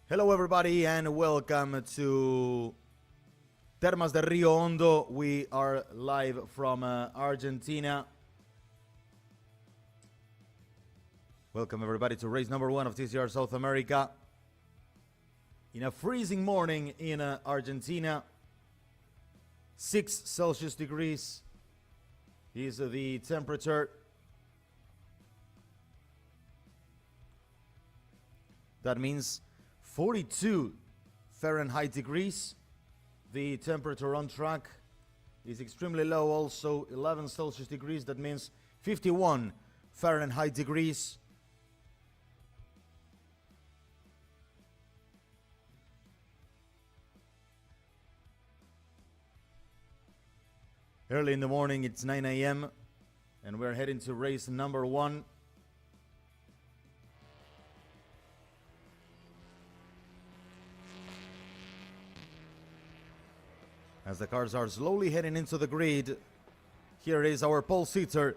Hello everybody and welcome to TERMAS de RIO HONDO. We are live from Argentina. Welcome everybody to race number 1 of TCR South America. In a freezing morning in Argentina, 6 Celsius degrees is the temperature. That means 42 Fahrenheit degrees. The temperature on track is extremely low, also 11 Celsius degrees. That means 51 Fahrenheit degrees. Early in the morning, it's 9 a.m. and we're heading to race number 1. As the cars are slowly heading into the grid, here is our pole sitter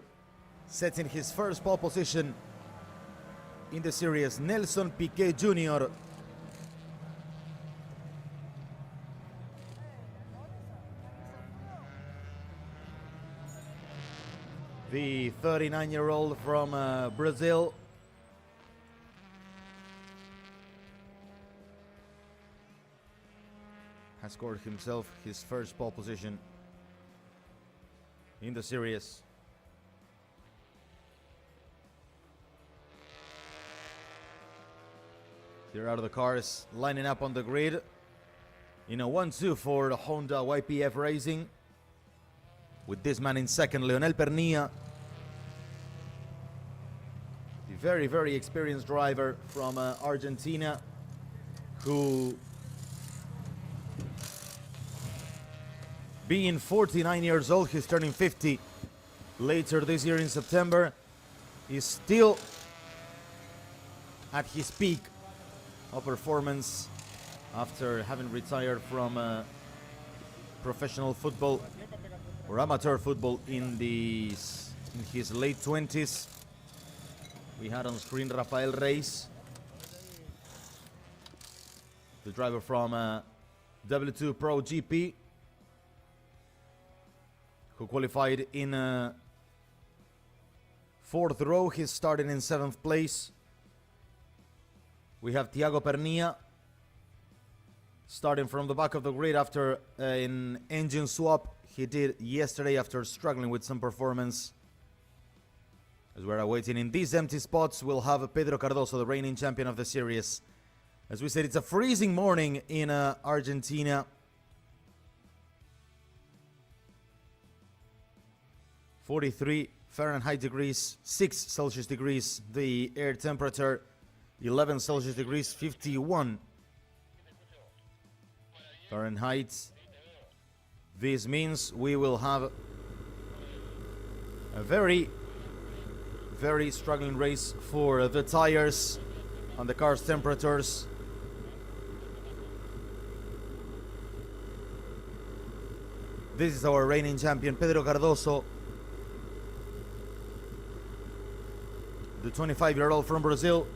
setting his first pole position in the series, Nelson Piquet Jr. The 39-year-old from Brazil. Has scored himself his first pole position in the series. Here are the cars lining up on the grid in a 1-2 for the Honda YPF Racing, with this man in second, Leonel Pernilla, the very, very experienced driver from Argentina, who, being 49 years old, he's turning 50 later this year in September, is still at his peak of performance after having retired from professional football or amateur football in his late 20s. We had on screen Rafael Reis, the driver from W2 Pro GP, who qualified in 4th row. He's starting in 7th place. We have Thiago Pernilla starting from the back of the grid after an engine swap he did yesterday after struggling with some performance. As we're awaiting in these empty spots, we'll have Pedro Cardoso, the reigning champion of the series. As we said, it's a freezing morning in Argentina. 43 Fahrenheit degrees, 6 Celsius degrees, the air temperature, 11 Celsius degrees, 51 Fahrenheit. This means we will have a very, very struggling race for the tires and the car's temperatures. This is our reigning champion, Pedro Cardoso, the 25-year-old from Brazil.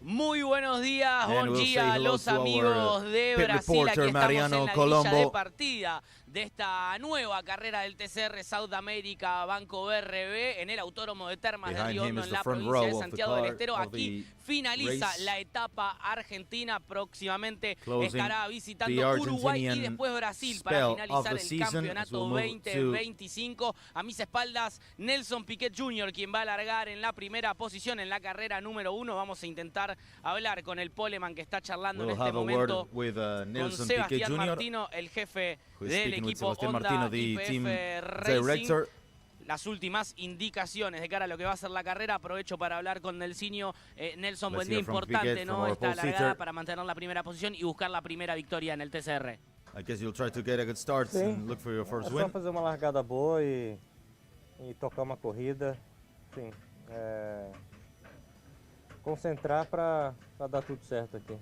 Muy buenos días, buen día a los amigos de Brasil. Aquí estamos Mariano en la grilla de partida de esta nueva carrera del TCR South America Banco BRB en el Autódromo de Termas de Río Hondo en la provincia de Santiago del Estero. Aquí finaliza la etapa argentina. Próximamente estará visitando Uruguay y después Brasil para finalizar el campeonato 2025. A mis espaldas, Nelson Piquet Jr., quien va a largar en la primera posición en la carrera número 1. Vamos a intentar hablar con el poleman que está charlando en este momento con Sebastián Martino, el jefe del equipo Honda YPF Racing. Las últimas indicaciones de cara a lo que va a ser la carrera. Aprovecho para hablar con Nelsinho. Nelson, buen día, importante, ¿no? Esta largada para mantener la primera posición y buscar la primera victoria en el TCR. I guess you'll try to get a good start and look for your first win. Só fazer uma largada boa e tocar uma corrida. Sim, concentrar para dar tudo certo aqui.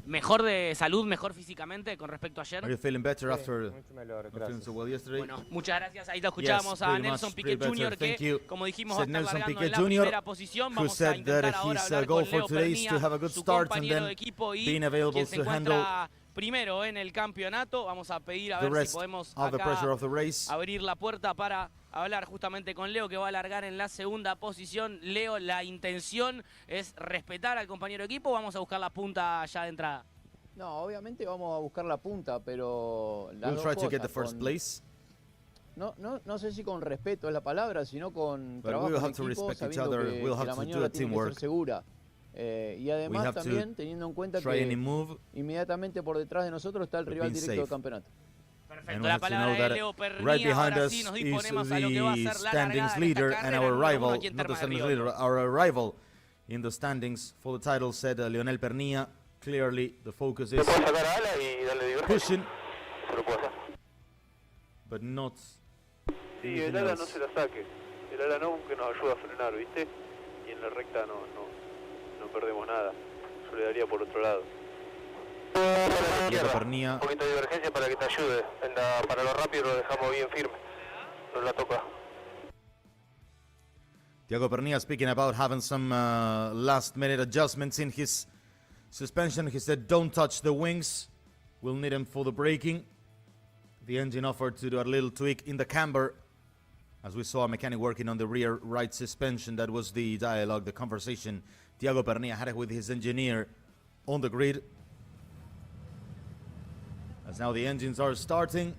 ¿Mejor de salud, mejor físicamente con respecto a Are ayer? you feeling better after Mucho mejor, not feeling gracias. so well yesterday? Bueno, muchas gracias. Ahí lo escuchábamos a pretty Nelson much, Piquet pretty better. Jr. Thank que, you. como dijimos, va a Said estar Nelson largando Piquet en la Jr., primera posición. who Vamos a said intentar that ahora his hablar goal con for Leo today is to Pernía, have a good su start and compañero then de equipo y being available quien se to handle encuentra primero en el campeonato. Vamos a pedir a the ver si rest podemos of the pressure acá of the race. abrir la puerta para hablar justamente con Leo, que va a largar en la segunda posición. Leo, la intención es respetar al compañero de equipo. Vamos a buscar la punta ya de entrada. No, obviamente vamos a buscar la punta, pero las We'll dos try to get cosas, the first place, no sé si con respeto es la palabra, sino con but trabajo we'll en have to equipo, respect each sabiendo other. que We'll have la to do mañana a tiene que teamwork. ser segura. Y We además have to también teniendo en cuenta try any que move. inmediatamente por detrás de nosotros está el But rival being directo safe. del campeonato. And Perfecto, we la have to palabra know de that Leo Pernía. right behind Ahora us sí nos is disponemos a lo que va a the ser la standings largada en leader esta and carrera our número uno rival, aquí en not the TERMAS standings RIO. leader, our rival in the standings for the title, said Leonel Pernía. Clearly, the focus is sacar ala y darle divergencia. pushing, Se lo puedo hacer. but not Sí, anything el ala no else. se la saque. El ala no, que nos ayuda a frenar, ¿viste? Y en la recta no perdemos nada. Yo le daría por otro lado. Diego Pernía. Un poquito de divergencia para que te ayude. Para lo rápido lo dejamos bien firme. No la toca. Diego Pernía speaking about having some last-minute adjustments in his suspension. He said, don't touch the wings. We'll need them for the braking. The engine offered to do a little tweak in the camber. As we saw a mechanic working on the rear right suspension. That was the dialogue, the conversation Diego Pernía had with his engineer on the grid. As now the engines are starting.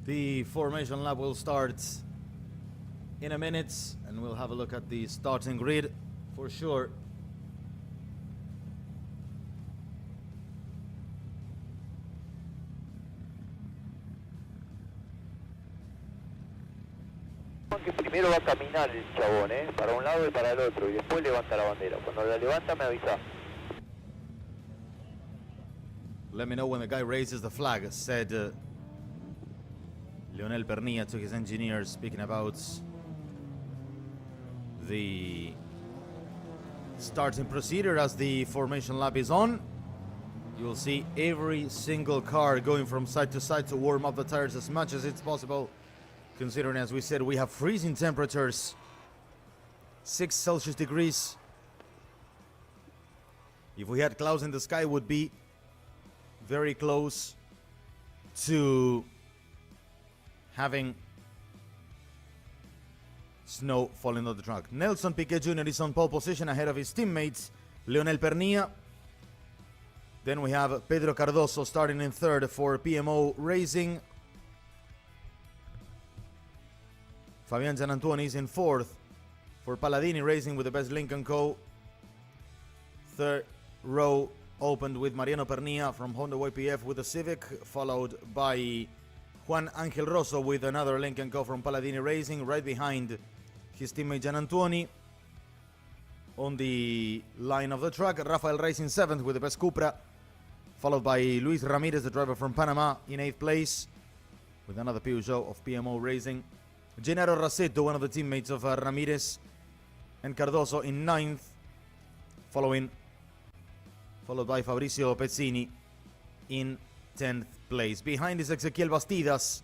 The formation lap will start in a minute, and we'll have a look at the starting grid for sure. Que primero va a caminar el chabón, para un lado y para el otro, y después levanta la bandera. Cuando la levanta me avisa. Let me know when the guy raises the flag, said Leonel Pernía to his engineer, speaking about the starting procedure as the formation lap is on. You will see every single car going from side to side to warm up the tires as much as it's possible, considering, as we said, we have freezing temperatures, 6 Celsius degrees. If we had clouds in the sky, it would be very close to having snow falling on the track. Nelson Piquet Jr. is on pole position ahead of his teammates, Leonel Pernía. Then we have Pedro Cardoso starting in third for PMO Racing. Fabian Gianantuoni is in fourth for Palladini Racing with the Best Lincoln Co. Third row opened with Mariano Pernía from Honda YPF with the Civic, followed by Juan Angel Rosso with another Lincoln Co. from Palladini Racing, right behind his teammate Gianantuoni. On the line of the track, Rafael Racing 7th with the Best Cupra, followed by Luis Ramirez, the driver from Panama, in 8th place with another Peugeot of PMO Racing. Gennaro Rasetto, one of the teammates of Ramirez and Cardoso, in 9th followed by Fabrizio Pezzini in 10th place. Behind is Ezequiel Bastidas,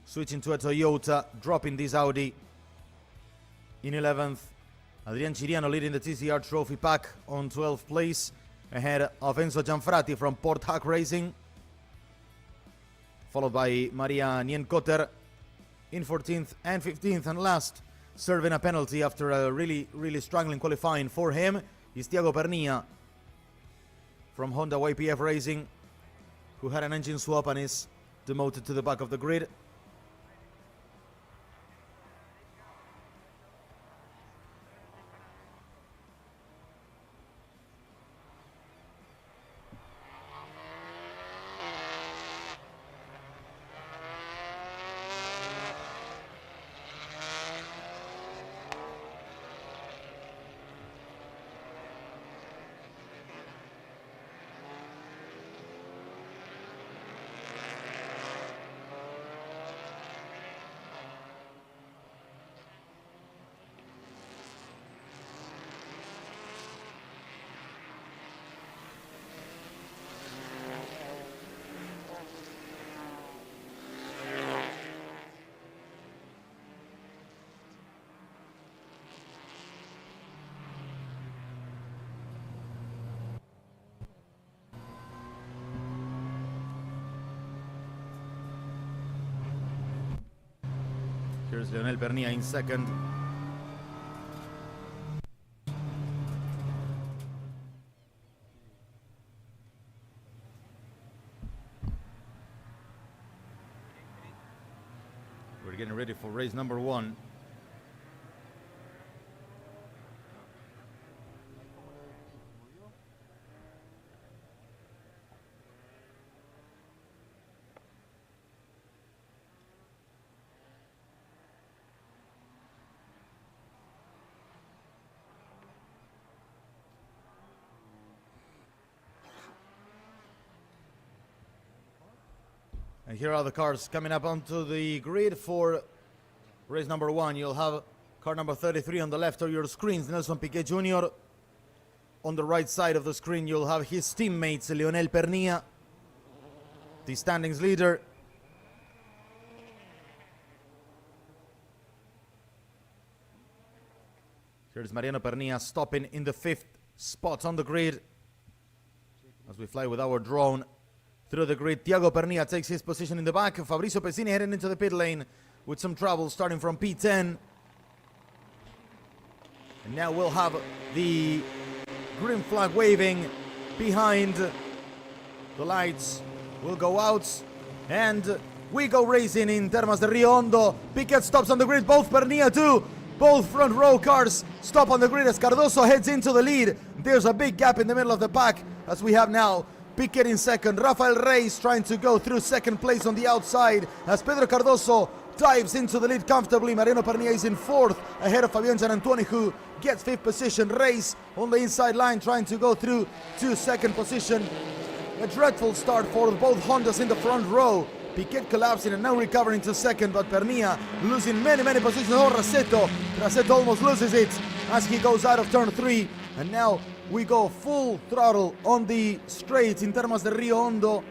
switching to a Toyota, dropping this Audi. In 11th, Adrian Chiriano leading the TCR Trophy Pack on 12th place, ahead of Enzo Gianfrati from Port Hack Racing, followed by Maria Nienkotter in 14th and 15th, and last, serving a penalty after a really struggling qualifying for him, is Thiago Pernia from Honda YPF Racing, who had an engine swap and is demoted to the back of the grid. Here's Leonel Pernia in second. We're getting ready for race number 1. And here are the cars coming up onto the grid for race number 1. You'll have car number 33 on the left of your screens, Nelson Piquet Jr. On the right side of the screen, you'll have his teammates, Leonel Pernia, the standings leader. Here's Mariano Pernia stopping in the 5th spot on the grid as we fly with our drone through the grid. Thiago Pernia takes his position in the back. Fabrizio Pezzini heading into the pit lane with some trouble starting from P10. And now we'll have the green flag waving behind. The lights will go out and we go racing in TERMAS de RIO Hondo. Piquet stops on the grid, both Pernia too. Both front row cars stop on the grid as Cardoso heads into the lead. There's a big gap in the middle of the pack as we have now Piquet in second, Rafael Reyes trying to go through second place on the outside as Pedro Cardoso dives into the lead comfortably. Mariano Pernia is in 4th ahead of Fabian Gianantoni, who gets 5th position. Reyes on the inside line trying to go through to second position. A dreadful start for both Hondas in the front row. Piquet collapsing and now recovering to second, but Pernia losing many positions. Oh, Rasetto almost loses it as he goes out of turn 3, and now we go full throttle on the straight in TERMAS de RIO Hondo.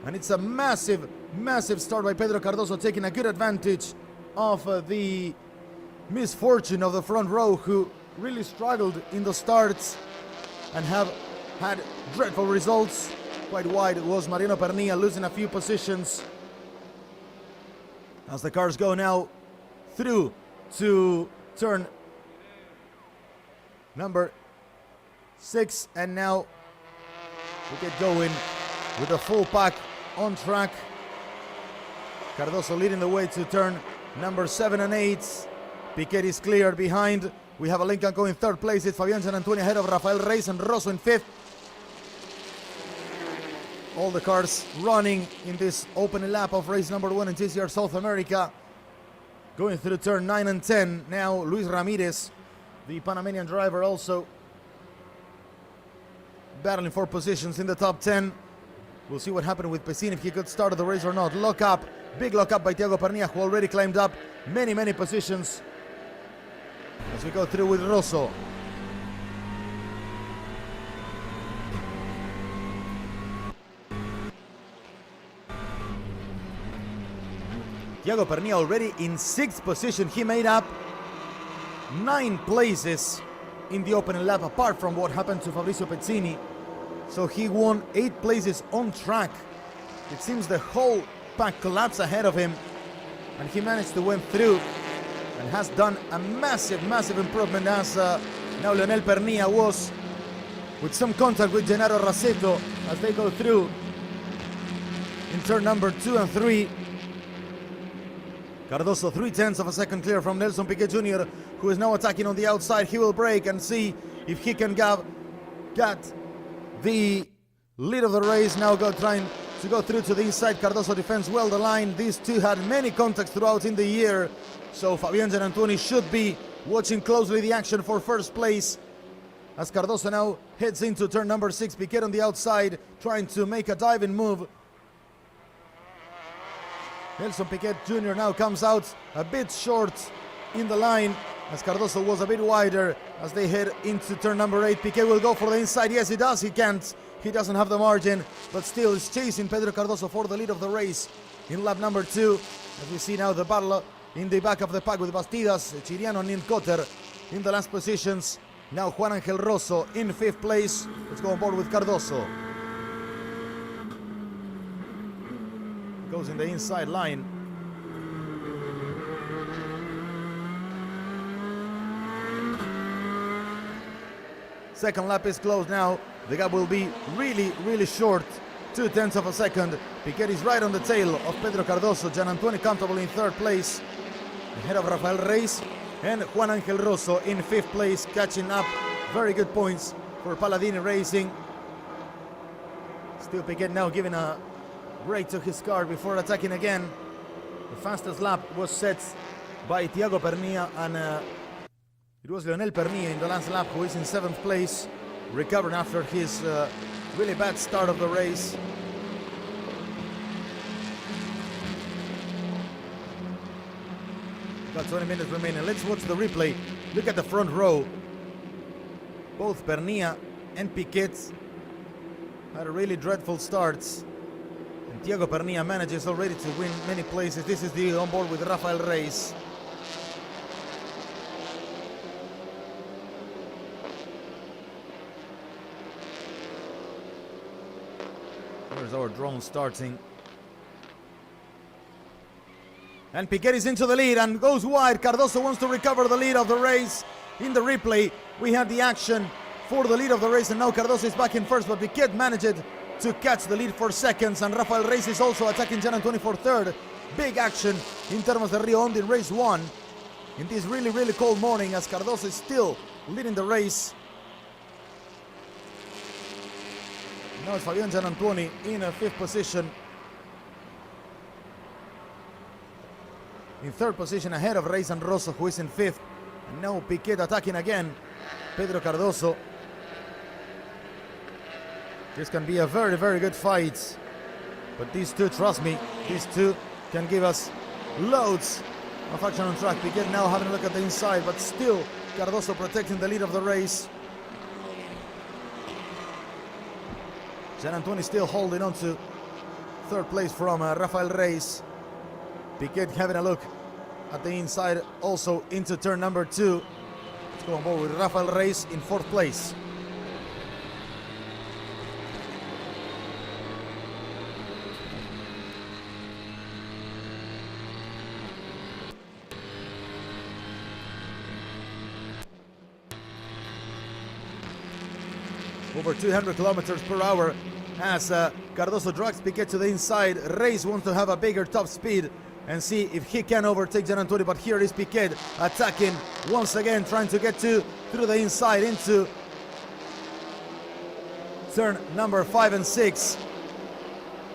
And it's a massive start by Pedro Cardoso, taking a good advantage of the misfortune of the front row, who really struggled in the starts and have had dreadful results. Quite wide it was Mariano Pernia, losing a few positions as the cars go now through to turn number 6, and now we get going with the full pack on track. Cardoso leading the way to turn number 7 and 8. Piquet is cleared behind. We have a Lincoln going 3rd place. It's Fabian Gianantoni ahead of Rafael Reyes and Rosso in 5th. All the cars running in this opening lap of race number 1 in TCR South America. Going through turn 9 and 10. Now Luis Ramirez, the Panamanian driver, also battling for positions in the top 10. We'll see what happened with Pezzini, if he could start the race or not. Lock up, big lock up by Thiago Pernia, who already climbed up many positions as we go through with Rosso. Thiago Pernilla already in 6th position. He made up 9 places in the opening lap, apart from what happened to Fabrizio Pezzini. So he won 8 places on track. It seems the whole pack collapsed ahead of him, and he managed to win through and has done a massive improvement, as now Leonel Pernilla was, with some contact with Gennaro Rasetto as they go through in turn number 2 and 3. Cardoso 0.3 of a second clear from Nelson Piquet Jr., who is now attacking on the outside. He will brake and see if he can get the lead of the race. Now trying to go through to the inside. Cardoso defends well the line. These two had many contacts throughout in the year, so Fabian Gianantoni should be watching closely the action for first place, as Cardoso now heads into turn number 6. Piquet on the outside trying to make a diving move. Nelson Piquet Jr. now comes out a bit short in the line, as Cardoso was a bit wider as they head into turn number 8. Piquet will go for the inside. Yes, he does. He can't. He doesn't have the margin, but still is chasing Pedro Cardoso for the lead of the race in lap number 2. As we see now the battle in the back of the pack with Bastidas, Chiriano and Cotter in the last positions. Now Juan Angel Rosso in 5th place. Let's go on board with Cardoso. Goes in the inside line. Second lap is closed now. The gap will be really short. 0.2 of a second. Piquet is right on the tail of Pedro Cardoso. Gianantoni comfortable in 3rd place, ahead of Rafael Reis, and Juan Angel Rosso in 5th place, catching up. Very good points for Palladini Racing. Still Piquet now giving a brake to his car before attacking again. The fastest lap was set by Thiago Pernilla, and it was Leonel Pernilla in the last lap who is in 7th place, recovering after his really bad start of the race. Got 20 minutes remaining. Let's watch the replay. Look at the front row. Both Pernilla and Piquet had a really dreadful starts, and Thiago Pernilla manages already to win many places. This is the onboard with Rafael Reis. Here's our drone starting. And Piquet is into the lead and goes wide. Cardoso wants to recover the lead of the race. In the replay, we had the action for the lead of the race, and now Cardoso is back in first, but Piquet managed to catch the lead for seconds, and Rafael Reis is also attacking Gianantoni for 3rd. Big action in TERMAS de RIO Hondo in race 1 in this really cold morning, as Cardoso is still leading the race. Now it's Fabian Gianantoni in 5th position. In 3rd position ahead of Reis and Rosso, who is in 5th. And now Piquet attacking again Pedro Cardoso. This can be a very good fight. But these two, trust me, these two can give us loads of action on track. Piquet now having a look at the inside, but still Cardoso protecting the lead of the race. Gianantoni still holding on to 3rd place from Rafael Reis. Piquet having a look at the inside, also into turn number 2. Let's go on board with Rafael Reis in 4th place. Over 200 kilometers per hour as Cardoso drags Piquet to the inside. Reis wants to have a bigger top speed and see if he can overtake Gianantoni, but here is Piquet attacking once again, trying to get through the inside into turn number 5 and 6.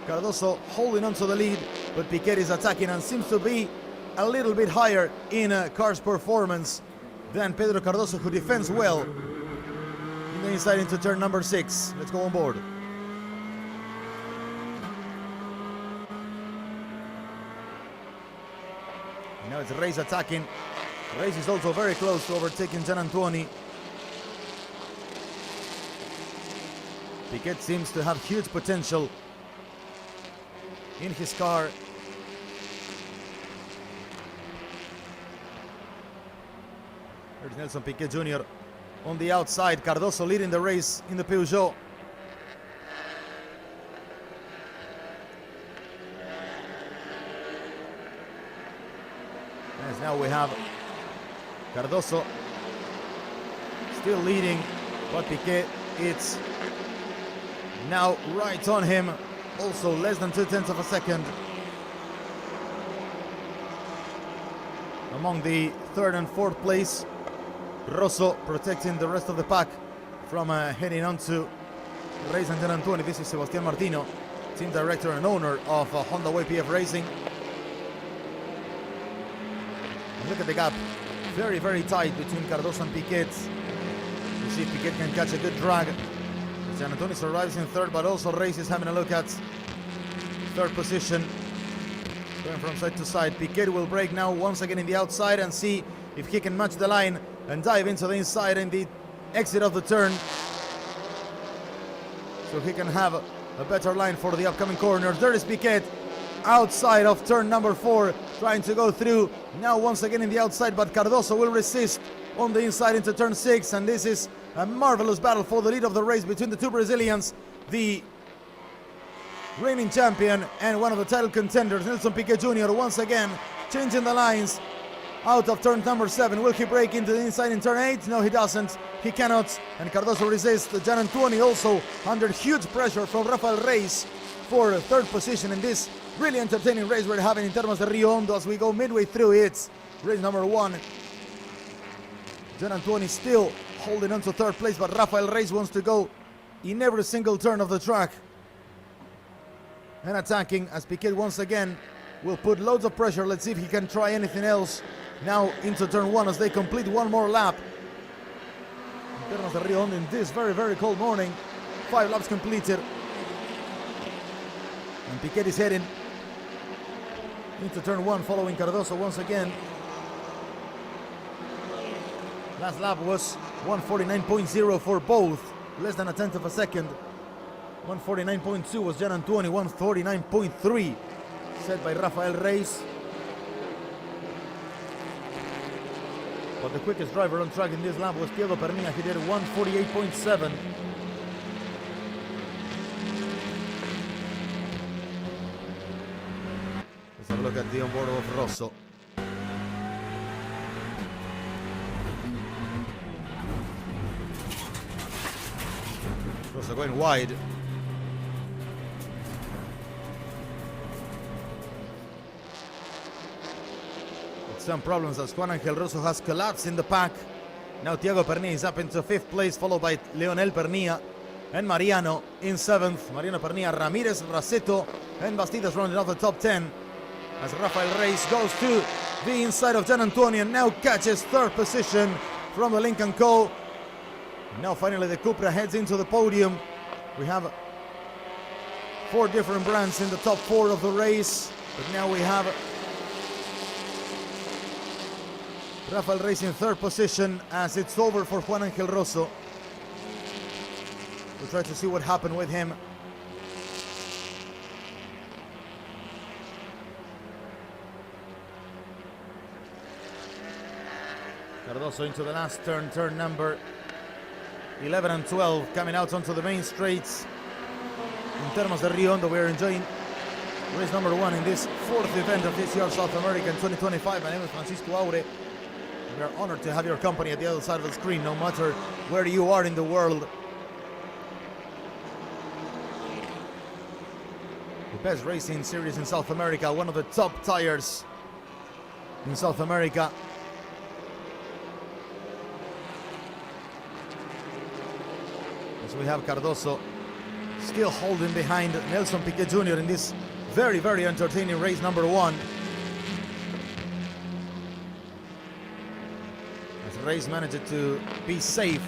Cardoso holding on to the lead, but Piquet is attacking and seems to be a little bit higher in car's performance than Pedro Cardoso, who defends well in the inside into turn number 6. Let's go on board. Now it's Reis attacking. Reis is also very close to overtaking Gianantoni. Piquet seems to have huge potential in his car. There's Nelson Piquet Jr. on the outside. Cardoso leading the race in the Peugeot. As now we have Cardoso still leading, but Piquet, it's now right on him. Also less than 0.2 of a second. Among the third and fourth place, Rosso protecting the rest of the pack from heading on to race in turn 20. This is Sebastián Martino, team director and owner of Honda YPF Racing. And look at the gap, very, very tight between Cardoso and Piquet. You see Piquet can catch a good drag. Giannantonio arrives in third, but also Race is having a look at third position. Going from side to side. Piquet will break now once again in the outside and see if he can match the line and dive into the inside in the exit of the turn, so he can have a better line for the upcoming corners. There is Piquet outside of turn number 4, trying to go through. Now once again in the outside, but Cardoso will resist on the inside into turn 6, and this is a marvelous battle for the lead of the race between the two Brazilians, the reigning champion and one of the title contenders, Nelson Piquet Jr. once again changing the lines out of turn number 7. Will he break into the inside in turn 8? No, he doesn't. He cannot. And Cardoso resists. Giannantonio also under huge pressure from Rafael Reis for a third position in this really entertaining race we're having in TERMAS de RIO Hondo as we go midway through its race number 1. Giannantonio still holding on to third place, but Rafael Reis wants to go in every single turn of the track and attacking, as Piquet once again will put loads of pressure. Let's see if he can try anything else now into turn 1 as they complete one more lap. TERMAS de RIO Hondo in this very, very cold morning. 5 laps completed. And Piquet is heading into turn 1 following Cardoso once again. Last lap was 1:49.0 for both, less than 1/10 of a second. 1:49.2 was Giannantonio, 1:49.3 set by Rafael Reis. But the quickest driver on track in this lap was Diego Pernilla. He did 1:48.7. Let's have a look at the onboard of Rosso. Rosso going wide. With some problems as Juan Angel Rosso has collapsed in the pack. Now Thiago Pernilla is up into 5th place, followed by Leonel Pernilla and Mariano in 7th. Mariano Pernilla, Ramirez, Raceto, and Bastidas rounding off the top 10. As Rafael Reis goes to the inside of Giannantonio and now catches 3rd position from the Lincoln Co. Now finally the Cupra heads into the podium. We have 4 different brands in the top 4 of the race, but now we have Rafael Reis in 3rd position as it's over for Juan Angel Rosso. We'll try to see what happened with him. Cardoso into the last turn, turn number 11 and 12, coming out onto the main straights in TERMAS de RIO Hondo. We're enjoying race number 1 in this 4th event of TCR South America in 2025. My name is Francisco Aure. We are honored to have your company at the other side of the screen, no matter where you are in the world. The best racing series in South America, one of the top tires in South America. As we have Cardoso still holding behind Nelson Piquet Jr. in this very, very entertaining race number 1. As Reis managed to be safe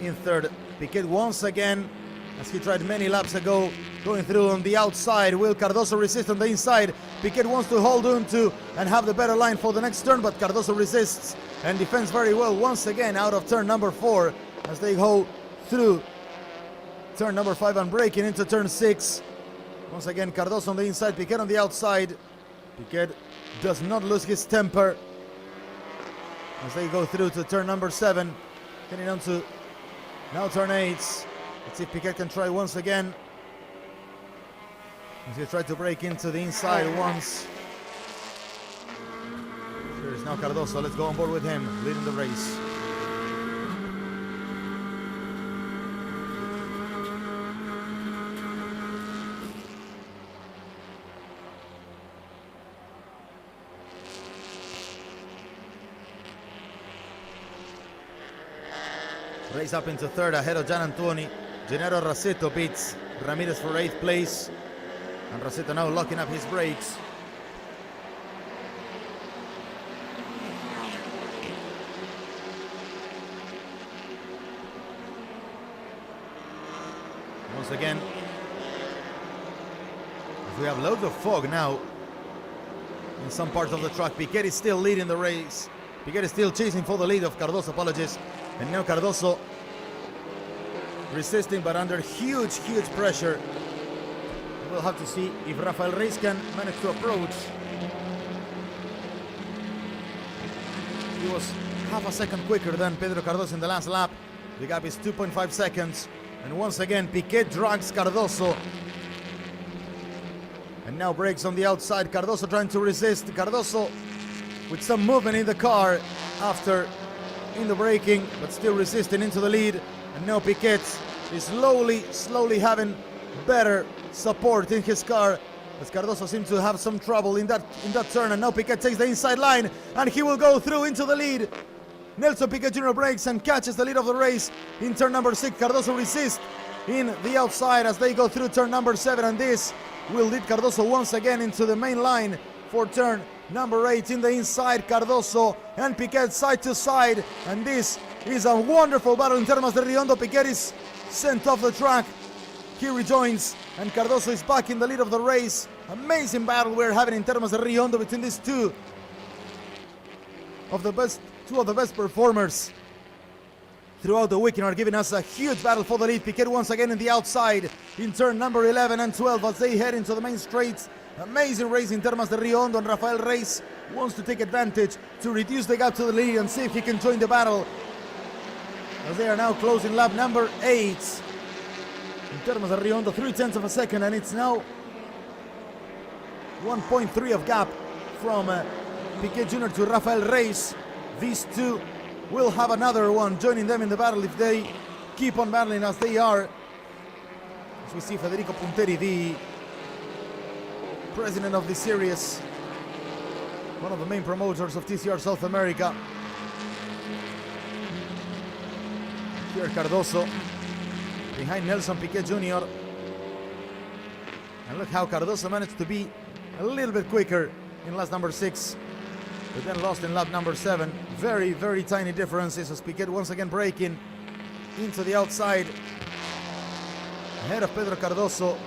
in 3rd. Piquet once again, as he tried many laps ago, going through on the outside. Will Cardoso resist on the inside? Piquet wants to hold on to and have the better line for the next turn, but Cardoso resists and defends very well once again out of turn number 4 as they go through turn number 5 and breaking into turn 6. Once again, Cardoso on the inside, Piquet on the outside. Piquet does not lose his temper. as they go through to turn number 7, getting on to now turn 8. Let's see if Piquet can try once again. He's going to try to break into the inside once. Here is now Cardoso. Let's go on board with him, leading the race. Race up into third ahead of Gian Antoni. Gennaro Rasetto beats Ramirez for 8th place. And Rasetto now locking up his brakes. Once again, we have loads of fog now in some parts of the track. Piquet is still leading the race. Piquet is still chasing for the lead of Cardoso, apologies. And now Cardoso resisting, but under huge pressure. We'll have to see if Rafael Reis can manage to approach. He was half a second quicker than Pedro Cardoso in the last lap. The gap is 2.5 seconds. And once again, Piquet drags Cardoso. And now brakes on the outside. Cardoso trying to resist. Cardoso with some movement in the car after in the braking, but still resisting into the lead. And now Piquet is slowly having better support in his car, as Cardoso seems to have some trouble in that turn. And now Piquet takes the inside line, and he will go through into the lead. Nelson Piquet Jr. brakes and catches the lead of the race in turn number 6. Cardoso resists in the outside as they go through turn number 7, and this will lead Cardoso once again into the main line for turn number 8. In the inside, Cardoso and Piquet side to side, and this is a wonderful battle in Termas de Rio Hondo. Piquet is sent off the track. He rejoins, and Cardoso is back in the lead of the race. Amazing battle we're having in Termas de Rio Hondo between these two of the best performers throughout the weekend, are giving us a huge battle for the lead. Piquet once again in the outside in turn number 11 and 12 as they head into the main straights. Amazing race in Termas de Rio Hondo, and Rafael Reis wants to take advantage to reduce the gap to the lead and see if he can join the battle, as they are now closing lap number 8 in Termas de Rio Hondo, 0.3 of a second, and it's now 1.3 of gap from Piquet Jr. to Rafael Reis. These two will have another one joining them in the battle if they keep on battling as they are. As we see Federico Punteri, the president of the series, one of the main promoters of TCR South America. Here Cardoso behind Nelson Piquet Jr. And look how Cardoso managed to be a little bit quicker in lap number 6, but then lost in lap number 7. Very tiny differences as Piquet once again braking into the outside ahead of Pedro Cardoso.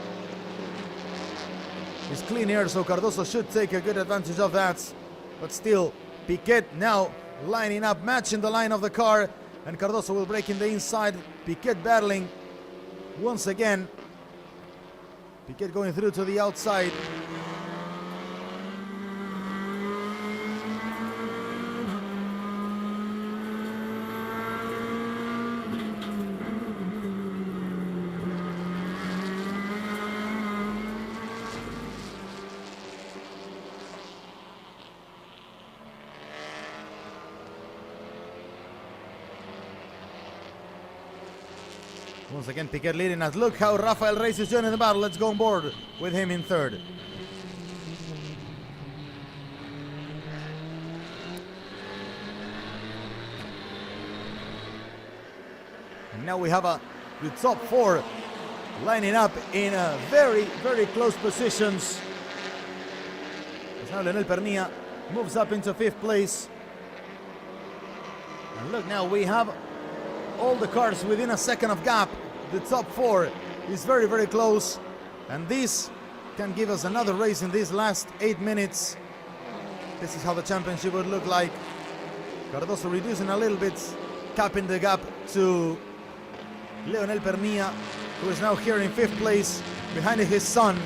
It's clean air, so Cardoso should take a good advantage of that. But still, Piquet now lining up, matching the line of the car, and Cardoso will break in the inside. Piquet battling once again. Piquet going through to the outside. Once again, Piquet leading us. Look how Rafael Reis is joining the battle. Let's go on board with him in third. And now we have the top 4 lining up in very close positions. As now Leonel Pernilla moves up into 5th place. And look, now we have all the cars within a second of gap. The top 4 is very close, and this can give us another race in these last 8 minutes. This is how the championship would look like. Cardoso reducing a little bit, capping the gap to Leonel Pernilla, who is now here in 5th place behind his son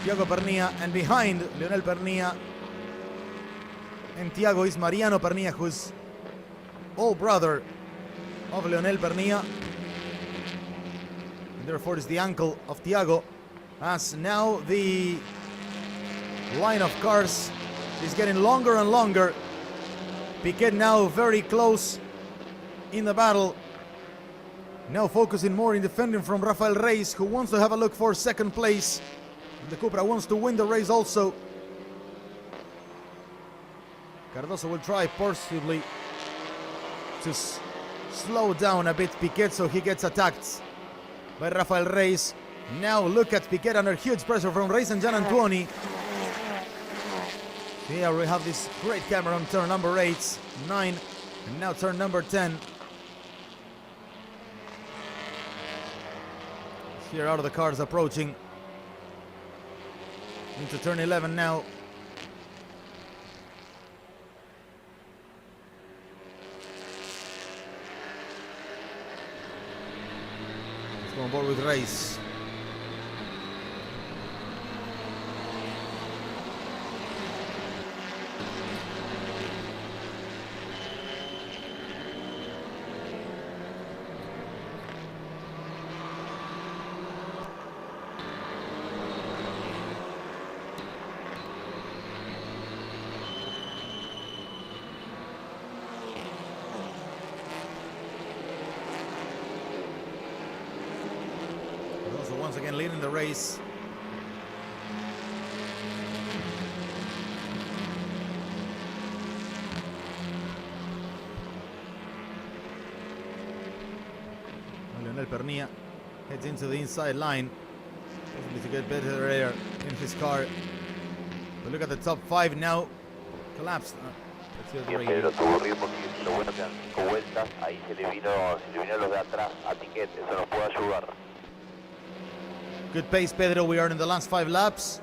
Thiago Pernilla, and behind Leonel Pernilla and Thiago is Mariano Pernilla, who's old brother of Leonel Pernilla. And therefore is the uncle of Thiago. As now the line of cars is getting longer and longer. Piquet now very close in the battle. Now focusing more in defending from Rafael Reyes, who wants to have a look for second place. The Cupra wants to win the race also. Cardoso will try possibly to slow down a bit Piquet so he gets attacked by Rafael Reyes. Now look at Piquet under huge pressure from Reyes and Gianantuoni. Here we have this great camera on turn number 8, 9, and now turn number 10. Here are the cars approaching into turn 11 now. Let's go on board with Reyes. Once again leading the race. Leonel Pernilla heads into the inside line, possibly to get better air in his car. But look at the top 5 now. Collapsed. Let's see the Pedro tuvo ritmo, lo bueno que dan 5 vueltas, ahí se le vino los de atrás a Piquet, eso nos puede ayudar. Good pace, Pedro. We are in the last 5 laps.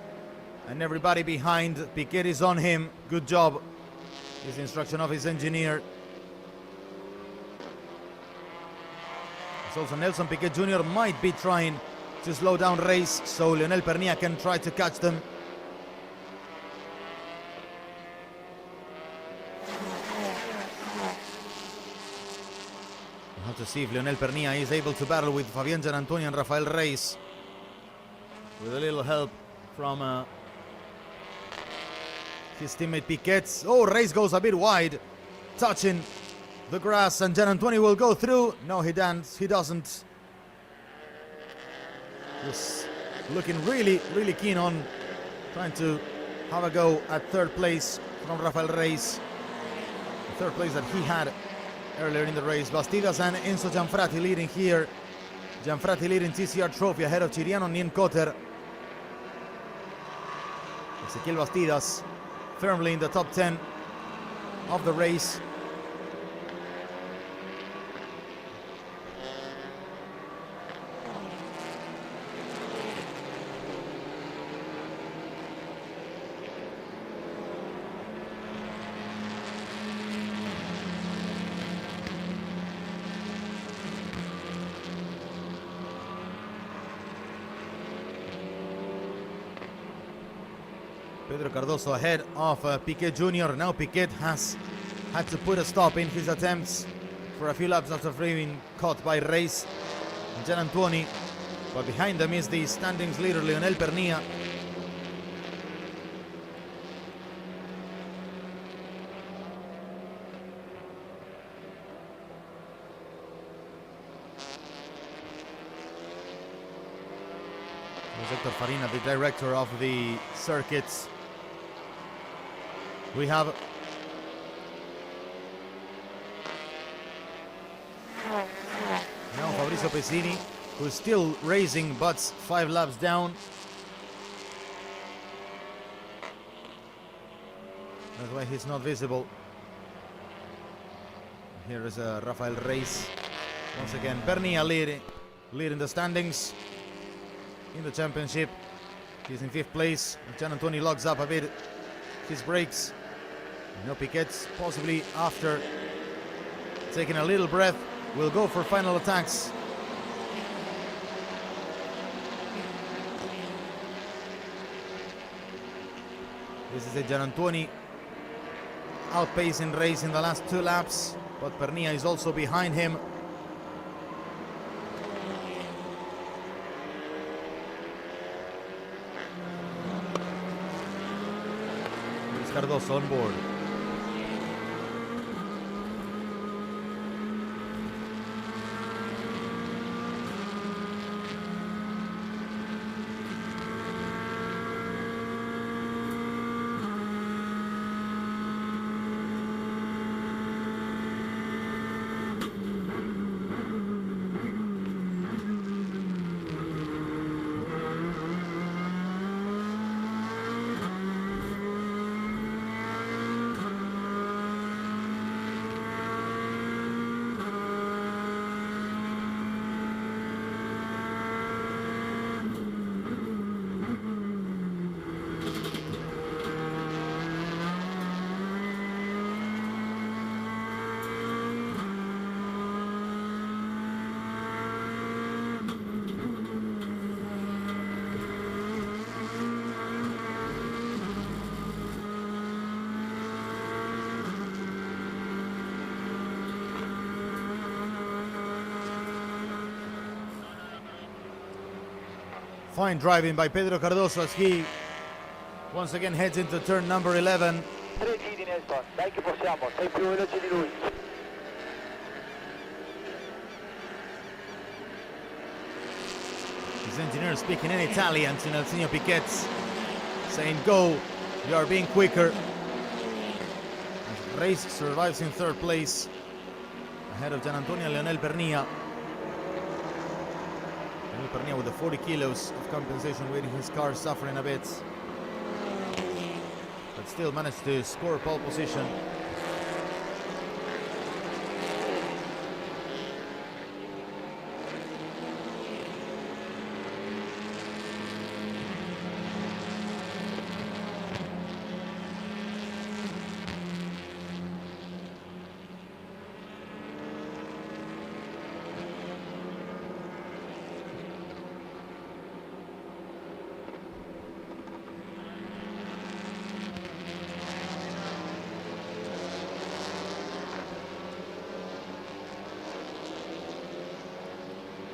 And everybody behind. Piquet is on him. Good job. His instruction of his engineer. It's also Nelson Piquet Jr. might be trying to slow down Reyes so Leonel Pernilla can try to catch them. We'll have to see if Leonel Pernilla is able to battle with Fabián Gianantuoni and Rafael Reyes. With a little help from his teammate Piquet. Oh, Reyes goes a bit wide, touching the grass, and Gianantuoni will go through. No, he doesn't. Just looking really, really keen on trying to have a go at third place from Rafael Reyes. The third place that he had earlier in the race. Bastidas and Enzo Gianfrati leading here. Gianfrati leading TCR Trophy ahead of Chiriano Nienkotter. Ezequiel Bastidas firmly in the top 10 of the race. Pedro Cardoso ahead of Piquet Jr. Now Piquet has had to put a stop in his attempts for a few laps after being caught by Reyes and Gianantuoni. But behind them is the standings leader Leonel Pernilla. Hector Farina, the director of the circuits. We have now Fabrizio Pesini, who's still racing but 5 laps down. That's why he's not visible. Here is Rafael Reyes. Once again, Pernilla leading the standings in the championship. He's in 5th place. Gianantuoni logs up a bit his brakes. No, Piquet, possibly after taking a little breath, will go for final attacks. This is a Gianantuoni outpacing race in the last 2 laps. but Pernilla is also behind him. Luis Cardoso on board. Fine driving by Pedro Cardoso as he once again heads into turn number 11. 3 giri Nelson, dai che possiamo, sei più veloce di lui. His engineer speaking in Italian to Nelsinho Piquet, saying go, you are being quicker. Reis survives in third place ahead of Gian Antonio Leonel Pernilla. Leonel Pernilla with the 40 kilos of compensation waiting, his car suffering a bit, but still managed to score pole position.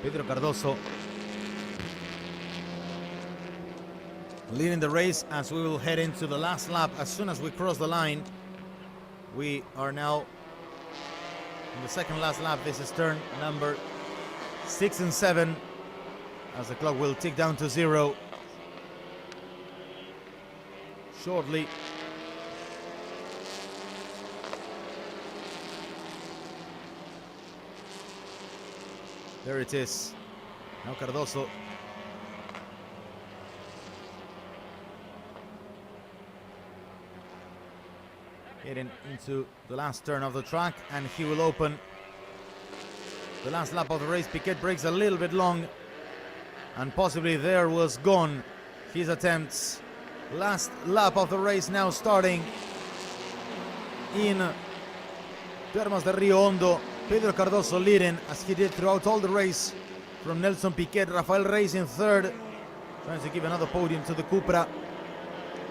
Pedro Cardoso leading the race as we will head into the last lap. As soon as we cross the line, we are now in the second last lap. This is turn number 6 and 7 as the clock will tick down to 0 shortly. There it is. Now Cardoso getting into the last turn of the track, and he will open the last lap of the race. Piquet breaks a little bit long, and possibly there was gone his attempts. Last lap of the race now starting in Termas de Rio Hondo. Pedro Cardoso leading as he did throughout all the race from Nelson Piquet. Rafael Reis in third, trying to give another podium to the Cupra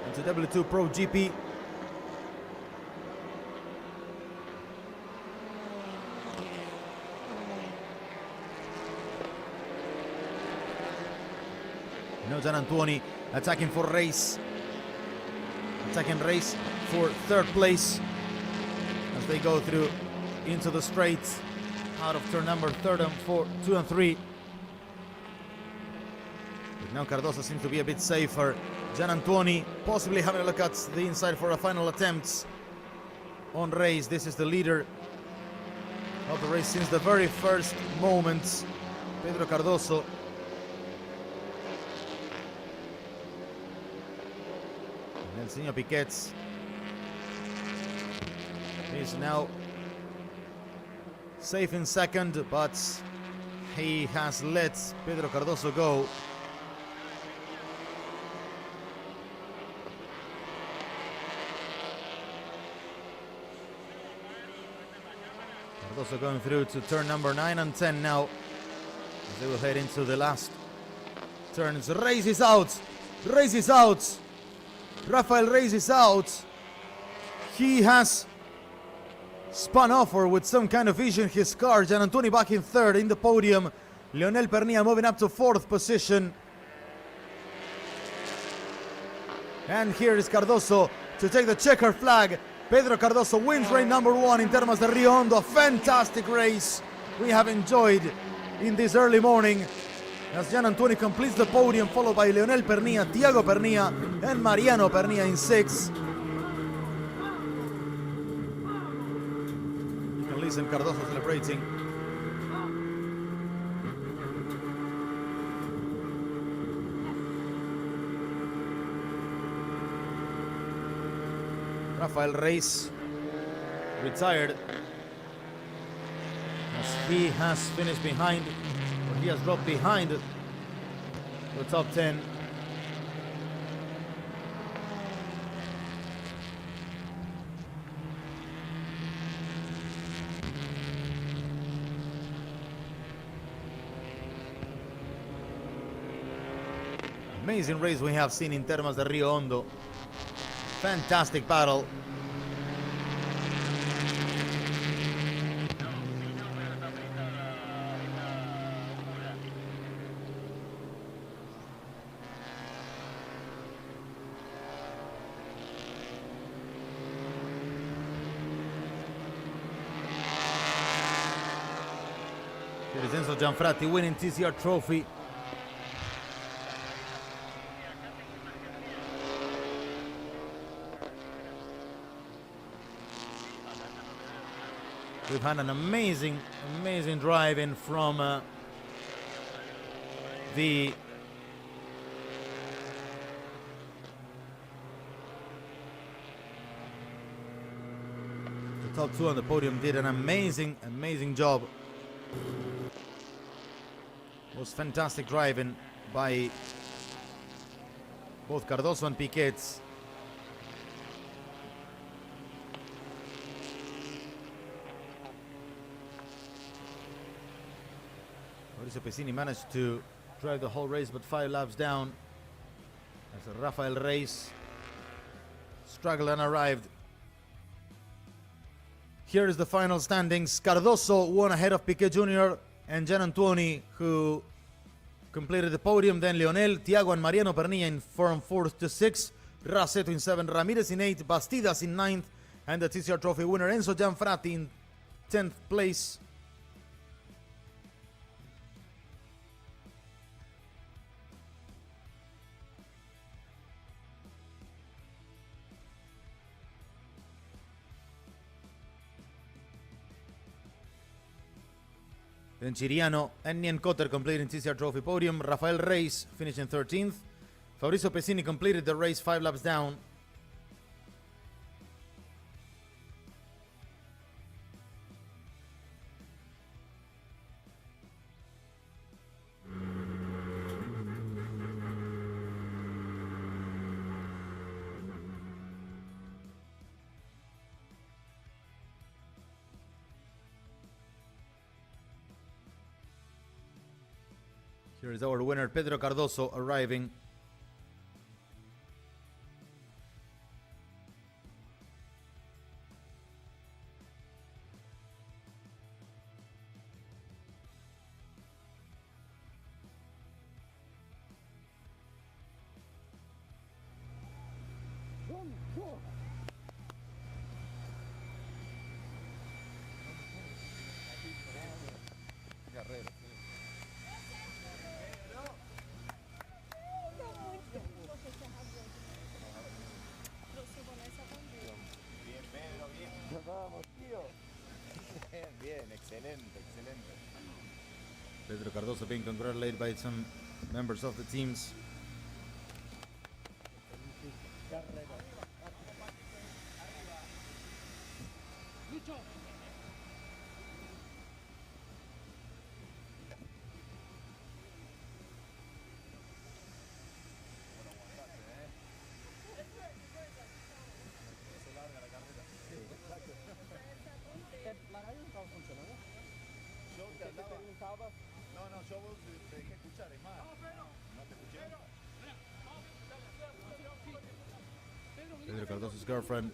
and to W2 Pro GP. Now Gian Antonio attacking for Reis. Attacking Reis for third place as they go through into the straight out of turn number 2 and 3. But now Cardoso seems to be a bit safer. Gian Antonio possibly having a look at the inside for a final attempt on Reis. This is the leader of the race since the very first moment, Pedro Cardoso. Nelsinho Piquet is now safe in second, but he has let Pedro Cardoso go. Cardoso going through to turn number 9 and 10 now, as they will head into the last turns. Reis is out! Reis is out! Rafael Reis is out! He has spun off or with some kind of issue in his car. Gianantuoni back in third in the podium. Leonel Pernilla moving up to fourth position. And here is Cardoso to take the checker flag. Pedro Cardoso wins race number 1 in Termas de Rio Hondo. A fantastic race we have enjoyed in this early morning, as Gianantuoni completes the podium, followed by Leonel Pernilla, Thiago Pernilla, and Mariano Pernilla in 6. You can listen Cardoso celebrating. Rafael Reis retired, as he has finished behind, or he has dropped behind the top 10. Amazing race we have seen in Termas de Rio Hondo. Fantastic battle. Here is Enzo Gianfratti winning TCR trophy. We've had an amazing drive in from the top 2 on the podium. Did an amazing job. It was fantastic driving by both Cardoso and Piquets. Mauricio Pesini managed to drive the whole race, but 5 laps down, as Rafael Reis struggled and arrived. Here is the final standings. Cardoso won ahead of Piquet Jr. and Gianantuoni, who completed the podium. Then Leonel, Thiago and Mariano Pernilla from 4th to 6th. Raceto in 7th, Ramirez in 8th, Bastidas in 9th, and the TCR Trophy winner Enzo Gianfratti in 10th place. Then Chiriano and Nien Cotter completing TCR Trophy podium. Rafael Reis finishing 13th. Fabrizio Pesini completed the race 5 laps down. Here is our winner, Pedro Cardoso, arriving. Pedro Cardoso being congratulated by some members of the teams. Pedro Cardoso's girlfriend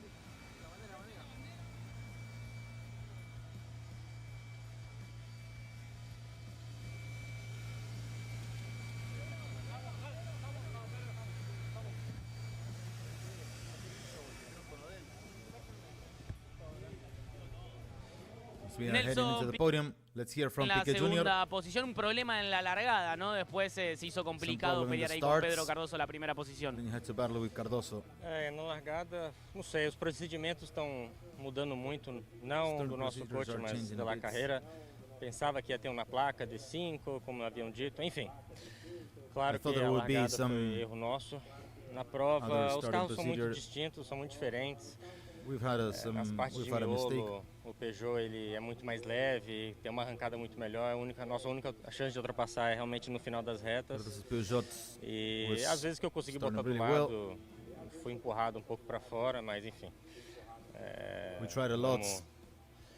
we are heading into the podium. Let's hear from en la Piquet segunda Jr. posición, un problema en la largada, ¿no? Después se hizo complicado problem in pelear the ahí con starts. Pedro Cardoso la primera posición. Then you had to battle with Cardoso. Na largada, não sei, os procedimentos estão mudando muito, não Start do nosso procedures coach, are mas changing a pela bit. carreira. Pensava que ia ter uma placa de 5, como haviam dito, enfim. Claro I que thought there a would be largada some foi erro nosso. Na prova, other os starting carros são muito procedure. distintos, são muito diferentes. We've had a Nas partes de mistake. miolo, o Peugeot ele é muito mais leve, tem uma arrancada muito melhor. Nossa única chance de ultrapassar é realmente no final das retas. This is Peugeot. E was às vezes que eu consegui botar starting do really lado, fui empurrado um pouco para fora, mas enfim. We tried a lot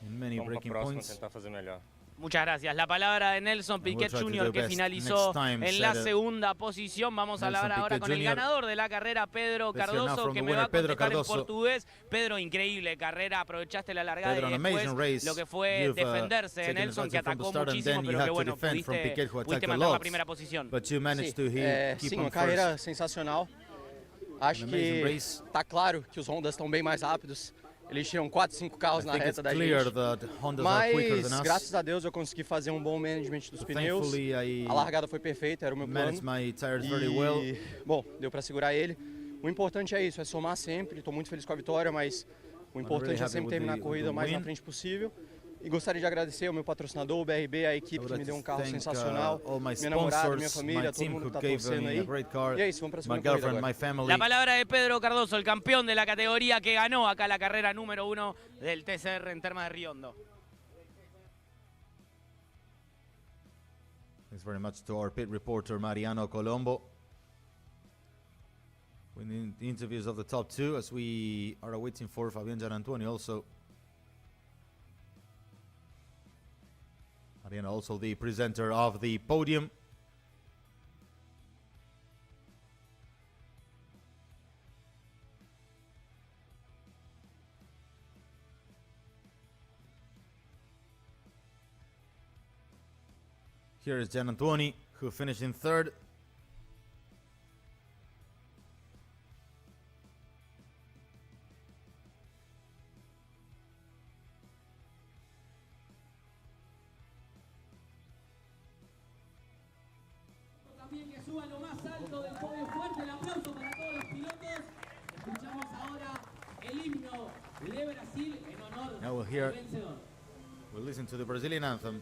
in many Vamos para breaking a próxima points. tentar fazer melhor. Muchas gracias. La palabra de Nelson Piquet try to do Jr. the que best finalizó next time, en la said segunda posición. Vamos a Nelson hablar ahora Piquet con el Jr. ganador de la carrera, Pedro Let's hear now Cardoso, from que the me va a winner, Pedro contestar en Cardoso. portugués. Pedro, increíble carrera, aprovechaste la largada Pedro, y an después amazing race. lo que fue You've, defenderse de taken Nelson, que advantage from the atacó start and muchísimo, then you pero had que to bueno, defend from Piquet, who pudiste attacked a mantener la lot. primera posición. But you managed to keep Sim, on uma carreira first. sensacional. Acho An amazing que race. tá claro que os Hondas estão bem mais rápidos. Eles tiram 4, 5 carros I na think it's reta da clear gente. that Hondas are quicker Mas, than us. graças a Deus, eu consegui fazer um bom management dos pneus. Thankfully, I A largada foi perfeita, era o meu managed plano. my tires very well. Bom, deu para segurar ele. O importante é isso, é somar sempre. Estou muito feliz com a vitória, mas o importante really é happy sempre with terminar the- a corrida with o the mais na win. frente possível. E gostaria de agradecer ao meu patrocinador, o BRB, a I equipe would que like me deu um to carro thank sensacional, all my minha namorada, minha sponsors, família, my todo team mundo who que está gave torcendo me aí. a great car, E é isso, vamos para a my segunda corrida girlfriend, agora. my family. La palabra de Pedro Cardoso, el campeón de la categoría que ganó acá la carrera número 1 del TCR en Termas de Río Hondo. Thanks very much to our pit reporter Mariano Colombo. With the interviews of the top two, as we are waiting for Fabián Gianantuoni also. Mariano also the presenter of the podium. Here is Gianantuoni, who finished in third. También que suba lo más alto del podio fuerte, el aplauso para todos los pilotos. Escuchamos ahora el himno de Brasil en honor Now we'll al hear, vencedor. we'll listen to the Brazilian anthem.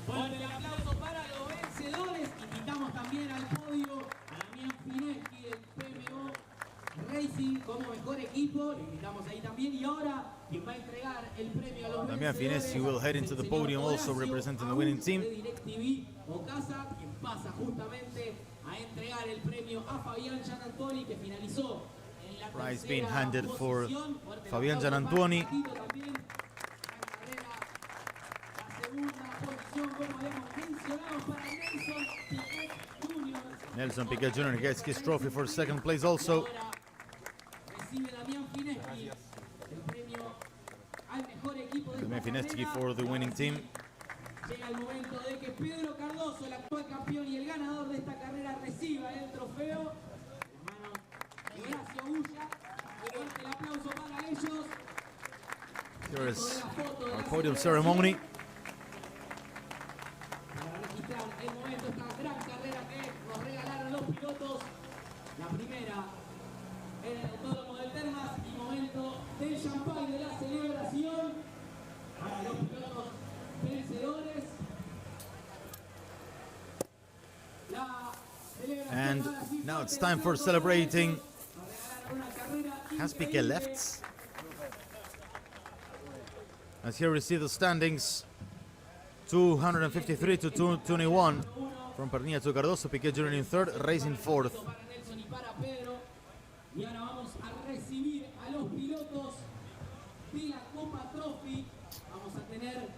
Fuerte el aplauso para los vencedores. Invitamos también al podio a Damián Fineschi del PMO Racing como mejor equipo. Lo invitamos ahí también. Y ahora, quien va a entregar el premio a los Damián vencedores Fineschi will head es into el the señor podium also Horacio representing the winning Aún team. de DirecTV Ocasa, quien pasa justamente a entregar el premio a Fabián Gianantuoni, que finalizó en la Prize being tercera handed for posición. Fuerte el Fabián aplauso para Gianantuoni. Paquito también. Gran carrera. La segunda posición, como habíamos mencionado, para Nelson Piquet Jr. Nelson Piquet Jr. gets his trophy for second place also. Ahora recibe Damián Fineschi el premio al mejor equipo de Damián esta Fineschi carrera. for the winning team. Llega el momento de que Pedro Cardoso, el actual campeón y el ganador de esta carrera, reciba el trofeo en manos de Horacio Bulla. Fuerte el aplauso para ellos. Here is La foto de our la podium celebración ceremony. para registrar el momento, esta gran carrera que nos regalaron los pilotos. La primera en el autódromo del Termas y momento del champán de la celebración para los pilotos vencedores. La celebración And ahora sí now fuerte it's el time for aplauso celebrating. para regalar una carrera Has Piquet increíble. left? As here we see the standings. 253 to 221 from Pernilla to Cardoso. Piquet Jr. in third, racing fourth. Y ahora vamos a recibir a los pilotos de la Copa Trophy. Vamos a tener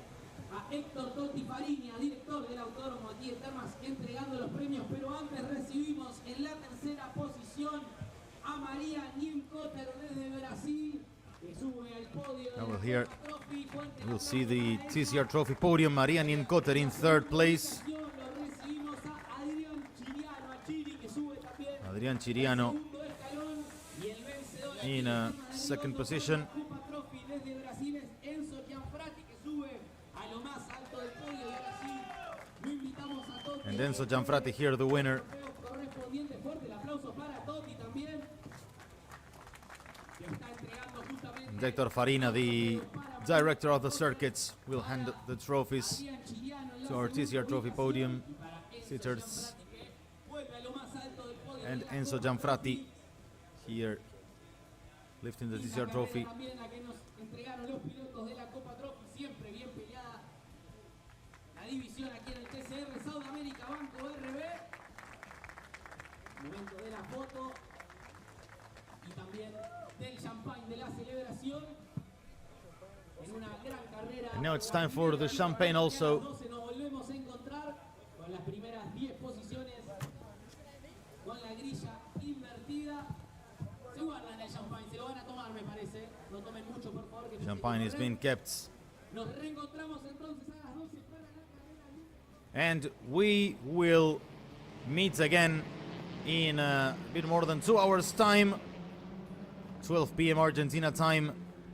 a Héctor Totti Fariña, director del autódromo aquí de Termas, entregando los premios, pero antes recibimos en la tercera posición a María Nienkotter desde Brasil, que sube al podio de la Here Copa Trophy. we'll see the TCR Trophy podium. Maria Nienkotter in third place. Lo recibimos a Adrián Chiriano, a Chiri, que sube también Adrián Chiriano segundo escalón, y el vencedor in second position. Copa Trophy desde Brasil es Enzo Gianfrati, que sube a lo más alto del podio de Brasil. Lo invitamos a Totti. And Enzo Gianfrati here, the winner. Correspondiente, fuerte el aplauso para Totti también, que está entregando justamente Héctor Farina, the director of the circuits, will hand the trophies Adrián Chiriano en la to our TCR Trophy podium para Enzo sitters. Gianfrati, que vuelve a lo más alto del podio And de la Enzo Copa Gianfrati here lifting the TCR Trophy. También a que nos entregaron los pilotos de la Copa Trophy, siempre bien peleada la división aquí en el TCR Sudamérica Banco BRB. Momento de la foto y también del champagne de la celebración en una gran carrera. And now it's time for the champagne also. 12 nos volvemos a encontrar con las primeras 10 posiciones con la grilla invertida. Se guardan el champagne, se lo van a tomar, me parece. No tomen mucho, por favor. Que Champagne is being kept. Nos reencontramos entonces a las 12 para la carrera. And we will meet again in a bit more than 2 hours time. 12 p.m. Argentina time,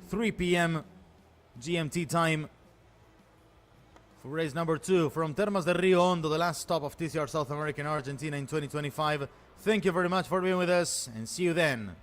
3 p.m. GMT time. For race number 2 from Termas de Rio Hondo, the last stop of TCR South America and Argentina in 2025. Thank you very much for being with us and see you then.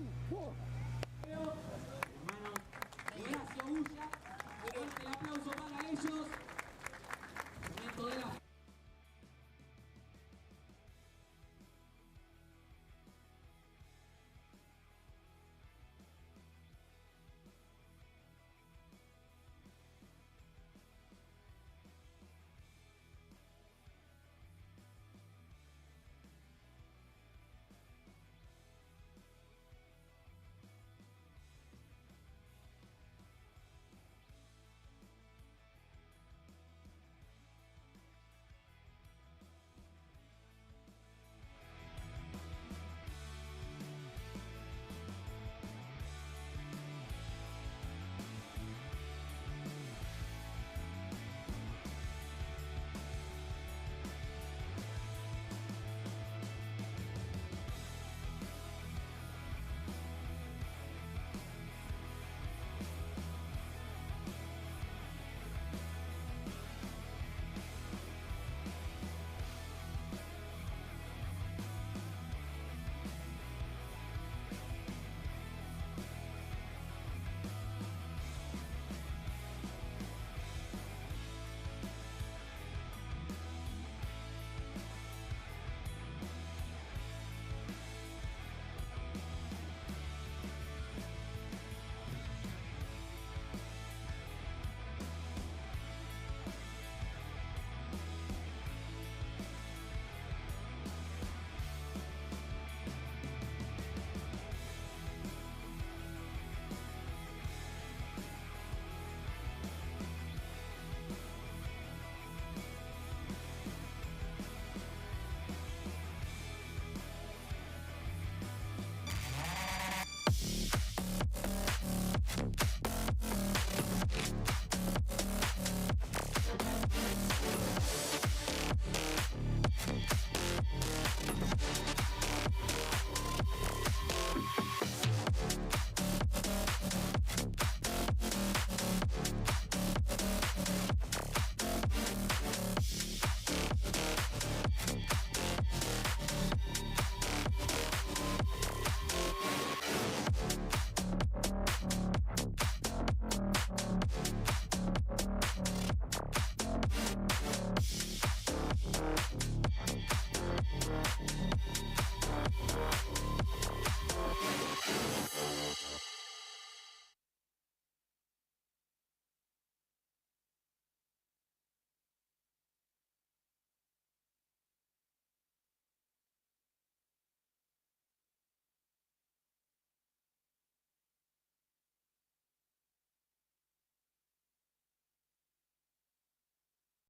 1, 2.